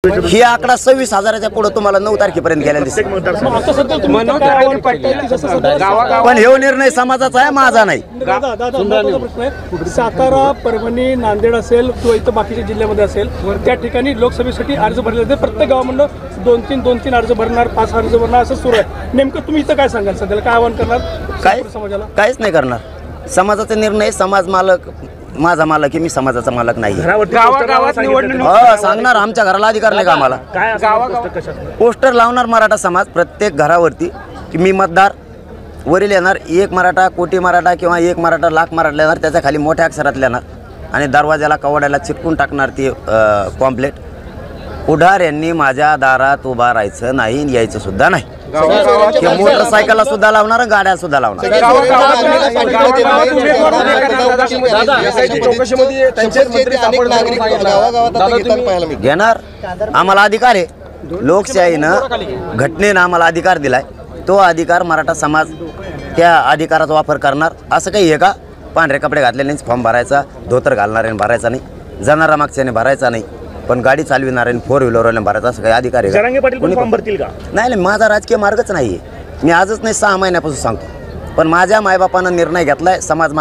ही आकडा 26,000च्या पुढे तुम्हाला 9 तारखेपर्यंत गेलेला दिसेल। पण हे निर्णय समाजाचा आहे, माझा नाही। सातारा, परभणी, नांदेड असेल किंवा इतर बाकीच्या जिल्ह्यामध्ये असेल त्या ठिकाणी लोकसभेसाठी अर्ज भरले जाते। प्रत्येक गावामध्ये 2-3 अर्ज भरणार, 5 अर्ज भरणार असं सुरू आहे। नेमकं तुम्ही इथं काय सांगाल? सध्याला काय आवाहन करणार? काय समाजाला काहीच नाही करणार। समाजाचा निर्णय, समाज मालक, माझा मालक की मी समाजाचा मालक नाही। सांगणार आमच्या घराला अधिकार नाही का आम्हाला? पोस्टर लावणार मराठा समाज प्रत्येक घरावरती की मी मतदार, वरील येणार 1 मराठा कोटी मराठा किंवा 1 मराठा लाख मराठा येणार, त्याच्या खाली मोठ्या अक्षरात लिहिणार आणि दरवाजाला कवाड्याला चिटकून टाकणार ती पॉम्पलेट। पुढार यांनी माझ्या दारात उभा राहायचं नाही, यायचं सुद्धा नाही। मोटरसायकलला सुद्धा लावणार, गाड्या सुद्धा लावणार। घेणार, आम्हाला अधिकार आहे। लोकशाहीनं, घटनेनं आम्हाला अधिकार दिलाय। तो अधिकार मराठा समाज त्या अधिकाराचा वापर करणार। असं काही आहे का पांढरे कपडे घातलेल्यानेच फॉर्म भरायचा, धोतर घालणाऱ्याने भरायचा नाही, जाणारा मागच्याने भरायचा नाही, पण गाडी चालविणाऱ्याने 4 व्हीलरवाल्याने भरायचा असं काही अधिकार आहे? जरांगे पाटील कोणी फॉर्म भरतील का? नाही, माझा राजकीय मार्गच नाहीये। मी आजच नाही 6 महिन्यापासून सांगतो, पण माझ्या मायबापानं निर्णय घेतलाय समाज